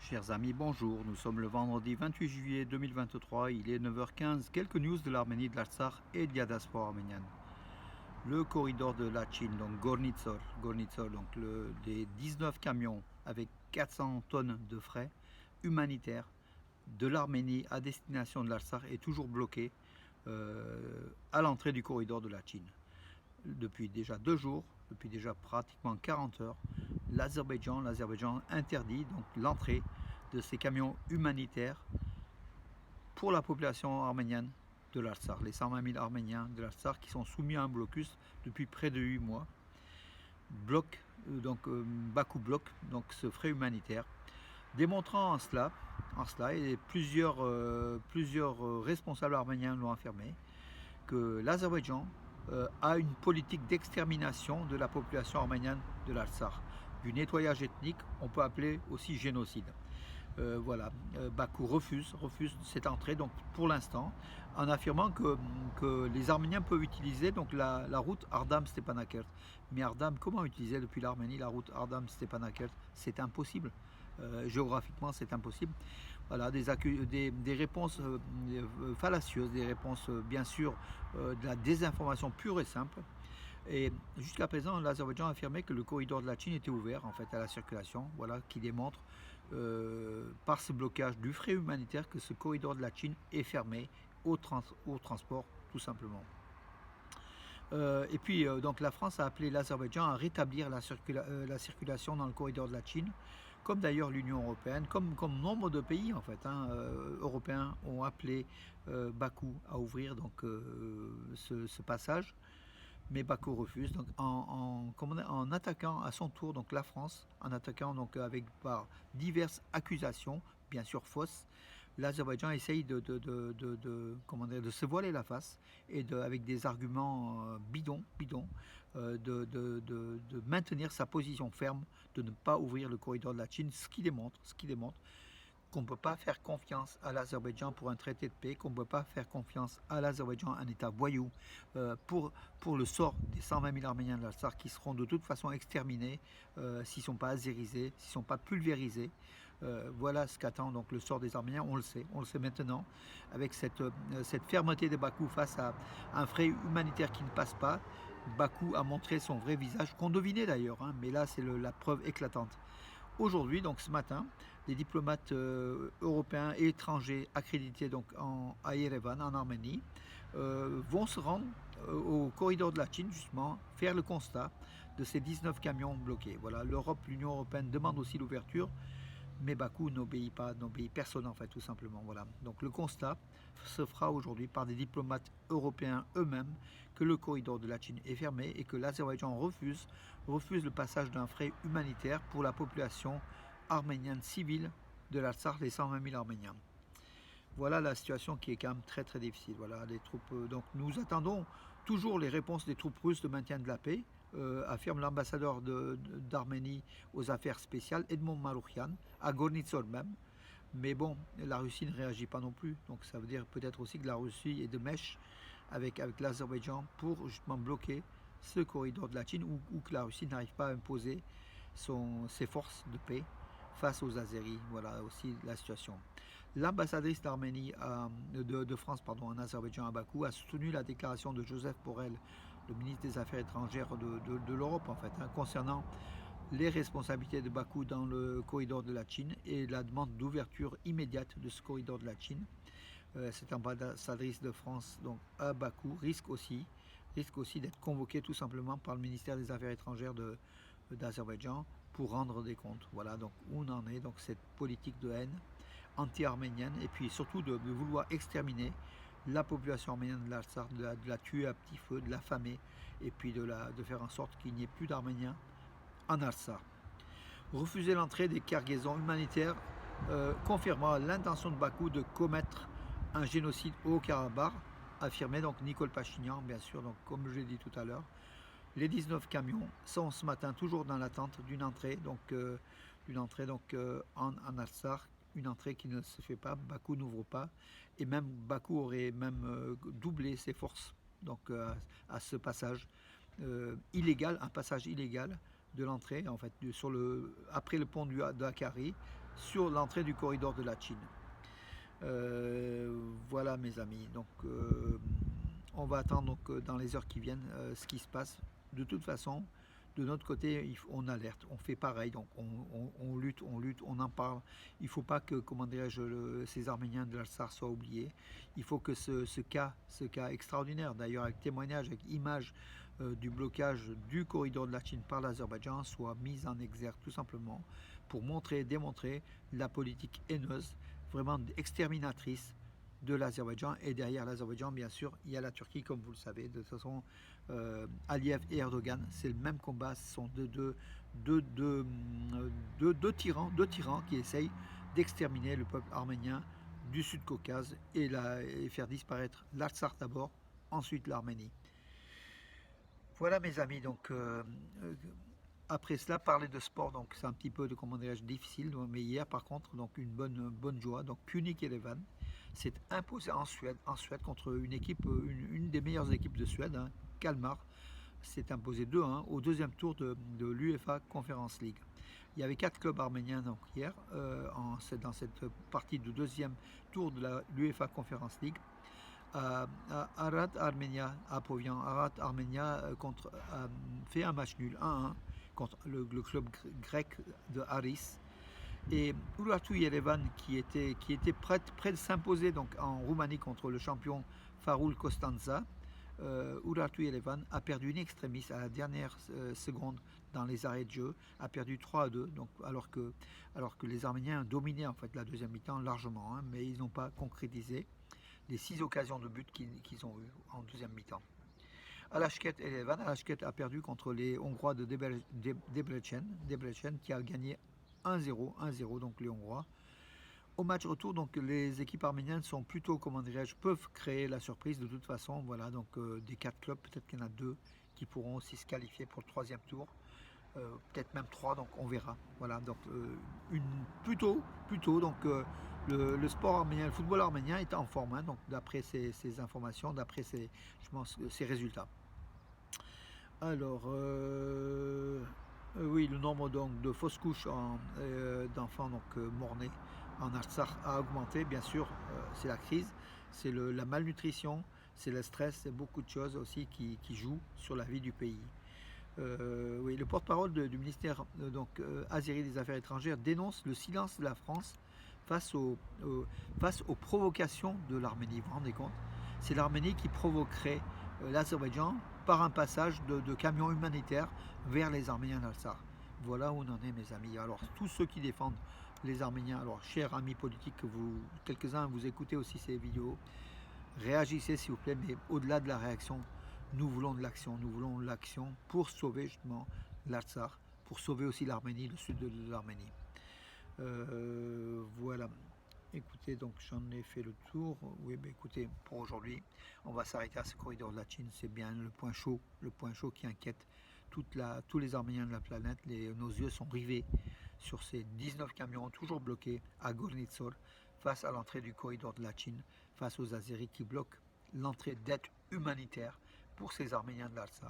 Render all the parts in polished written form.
Chers amis, bonjour. Nous sommes le vendredi 28 juillet 2023. Il est 9h15. Quelques news de l'Arménie, de l'Artsakh et de la diaspora arménienne. Le corridor de Lachin, donc Gornitsor, donc des 19 camions avec 400 tonnes de frais humanitaires de l'Arménie à destination de l'Artsakh est toujours bloqué à l'entrée du corridor de Lachin. Depuis déjà 2 jours, depuis déjà pratiquement 40 heures, l'Azerbaïdjan interdit donc l'entrée de ces camions humanitaires pour la population arménienne de l'Artsakh, les 120 000 Arméniens de l'Artsakh qui sont soumis à un blocus depuis près de 8 mois. Bakou bloque donc ce frais humanitaire, démontrant en cela et plusieurs responsables arméniens l'ont affirmé, que l'Azerbaïdjan a une politique d'extermination de la population arménienne de l'Artsakh, du nettoyage ethnique, on peut appeler aussi génocide. Bakou refuse cette entrée, donc pour l'instant, en affirmant que les Arméniens peuvent utiliser donc la route Ardam-Stepanakert. Mais Ardam, comment utiliser depuis l'Arménie la route Ardam-Stepanakert? C'est impossible. Géographiquement, c'est impossible. Voilà, des réponses fallacieuses, des réponses bien sûr de la désinformation pure et simple. Et jusqu'à présent, l'Azerbaïdjan a affirmé que le corridor de Lachin était ouvert en fait à la circulation, voilà, qui démontre par ce blocage du frais humanitaire que ce corridor de Lachin est fermé au transport, tout simplement. Donc la France a appelé l'Azerbaïdjan à rétablir la circulation dans le corridor de Lachin, comme d'ailleurs l'Union européenne, comme nombre de pays en fait européens ont appelé Bakou à ouvrir donc ce passage. Mais Bakou refuse, donc en attaquant à son tour donc la France, en attaquant donc par diverses accusations, bien sûr fausses, l'Azerbaïdjan essaye de se voiler la face et avec des arguments bidons, de maintenir sa position ferme, de ne pas ouvrir le corridor de Lachin, ce qui démontre qu'on ne peut pas faire confiance à l'Azerbaïdjan pour un traité de paix, qu'on ne peut pas faire confiance à l'Azerbaïdjan, un État voyou, pour le sort des 120 000 Arméniens de l'Artsakh qui seront de toute façon exterminés s'ils ne sont pas azérisés, s'ils ne sont pas pulvérisés. Voilà ce qu'attend donc le sort des Arméniens, on le sait maintenant, avec cette fermeté de Bakou face à un frais humanitaire qui ne passe pas. Bakou a montré son vrai visage, qu'on devinait d'ailleurs, mais là c'est la preuve éclatante. Aujourd'hui, donc ce matin, des diplomates européens et étrangers accrédités donc à Yerevan, en Arménie, vont se rendre au corridor de Lachin, justement, faire le constat de ces 19 camions bloqués. Voilà, l'Union européenne demande aussi l'ouverture, mais Bakou n'obéit personne en fait, tout simplement. Voilà. Donc le constat se fera aujourd'hui par des diplomates européens eux-mêmes que le corridor de Lachin est fermé et que l'Azerbaïdjan refuse le passage d'un frais humanitaire pour la population arménienne civile de l'Artsakh, les 120 000 Arméniens. Voilà la situation qui est quand même très très difficile. Voilà, les troupes. Donc nous attendons toujours les réponses des troupes russes de maintien de la paix, affirme l'ambassadeur d'Arménie aux affaires spéciales, Edmond Marouchian, à Gornitsor même. Mais bon, la Russie ne réagit pas non plus. Donc ça veut dire peut-être aussi que la Russie est de mèche avec l'Azerbaïdjan pour justement bloquer ce corridor de la Chine ou que la Russie n'arrive pas à imposer ses forces de paix face aux Azéris. Voilà aussi la situation. L'ambassadrice d'Arménie de France en Azerbaïdjan à Bakou a soutenu la déclaration de Joseph Borrell, le ministre des Affaires étrangères de l'Europe en fait, concernant les responsabilités de Bakou dans le corridor de Lachin et la demande d'ouverture immédiate de ce corridor de Lachin. Cette ambassadrice de France donc, à Bakou risque aussi d'être convoquée tout simplement par le ministère des Affaires étrangères d'Azerbaïdjan pour rendre des comptes. Voilà donc où on en est, donc cette politique de haine anti-arménienne et puis surtout de vouloir exterminer la population arménienne de l'Artsakh, de la tuer à petit feu, de l'affamer et puis de faire en sorte qu'il n'y ait plus d'Arméniens en Artsakh. Refuser l'entrée des cargaisons humanitaires confirmant l'intention de Bakou de commettre un génocide au Haut-Karabakh, affirmait donc Nicole Pachinian, bien sûr, donc comme je l'ai dit tout à l'heure. Les 19 camions sont ce matin toujours dans l'attente d'une entrée, en Artsakh, une entrée qui ne se fait pas, Bakou n'ouvre pas, et même Bakou aurait même doublé ses forces donc à ce passage illégal, un passage illégal de l'entrée, en fait, après le pont de Hakkari, sur l'entrée du corridor de la Chine. Voilà mes amis, donc on va attendre donc, dans les heures qui viennent ce qui se passe. De toute façon, de notre côté, on alerte, on fait pareil, donc on lutte, on en parle. Il ne faut pas que, comment dirais-je, ces Arméniens de l'Artsakh soient oubliés. Il faut que ce cas extraordinaire, d'ailleurs avec témoignage, avec image du blocage du corridor de la Chine par l'Azerbaïdjan, soit mis en exergue tout simplement pour montrer, démontrer la politique haineuse, vraiment exterminatrice de l'Azerbaïdjan. Et derrière l'Azerbaïdjan, bien sûr, il y a la Turquie, comme vous le savez. De toute façon, Aliyev et Erdogan, c'est le même combat. Ce sont deux tyrans qui essayent d'exterminer le peuple arménien du Sud-Caucase et faire disparaître l'Artsakh d'abord, ensuite l'Arménie. Voilà mes amis, donc après cela, parler de sport, donc c'est un petit peu de, comment dirais-je, difficile, mais hier par contre, donc une bonne joie. Donc Punic Eleven s'est imposé en Suède contre une équipe, une des meilleures équipes de Suède, hein, Kalmar, s'est imposé 2-1 au deuxième tour de l'UEFA Conference League. Il y avait 4 clubs arméniens donc hier dans cette partie du deuxième tour de l'UEFA Conference League. Arad Armenia Apovian, Arad Armenia fait un match nul 1-1 contre le club grec de Aris, et Urartu Yerevan qui était prêt de s'imposer donc en Roumanie contre le champion Farul Constanța. Urartu Yerevan a perdu in extremis à la dernière seconde dans les arrêts de jeu, a perdu 3-2, donc alors que les Arméniens dominaient en fait la deuxième mi-temps largement, hein, mais ils n'ont pas concrétisé les 6 occasions de but qu'ils ont eues en deuxième mi-temps. Alashkert Eleven, Alashkert a perdu contre les Hongrois de Debrecen qui a gagné 1-0, donc les Hongrois. Au match retour, donc les équipes arméniennes sont plutôt, comment dirais-je, peuvent créer la surprise de toute façon. Voilà, donc des 4 clubs, peut-être qu'il y en a 2 qui pourront aussi se qualifier pour le troisième tour. Peut-être même 3, donc on verra. Voilà, donc plutôt, donc le sport arménien, le football arménien est en forme, hein, donc d'après ces informations, d'après ces résultats. Alors, oui, le nombre donc de fausses couches d'enfants morts-nés en Artsakh a augmenté, bien sûr, c'est la crise, c'est la malnutrition, c'est le stress, c'est beaucoup de choses aussi qui jouent sur la vie du pays. Oui, le porte-parole du ministère azéri des Affaires étrangères dénonce le silence de la France face aux provocations de l'Arménie. Vous vous rendez compte? C'est l'Arménie qui provoquerait l'Azerbaïdjan par un passage de camions humanitaires vers les Arméniens d'Artsakh. Voilà où on en est, mes amis. Alors, tous ceux qui défendent les Arméniens, alors, chers amis politiques, quelques-uns, vous écoutez aussi ces vidéos, réagissez s'il vous plaît, mais au-delà de la réaction, nous voulons de l'action. Nous voulons de l'action pour sauver justement l'Artsakh, pour sauver aussi l'Arménie, le sud de l'Arménie. Voilà. Écoutez, donc j'en ai fait le tour. Oui, ben écoutez, pour aujourd'hui, on va s'arrêter à ce corridor de la Chine. C'est bien le point chaud qui inquiète tous les Arméniens de la planète. Nos yeux sont rivés sur ces 19 camions toujours bloqués à Gornitsor face à l'entrée du corridor de la Chine, face aux Azéris qui bloquent l'entrée d'aide humanitaire pour ces Arméniens de l'Artsakh.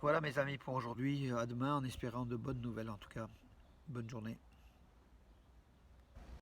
Voilà mes amis pour aujourd'hui. À demain en espérant de bonnes nouvelles en tout cas. Bonne journée.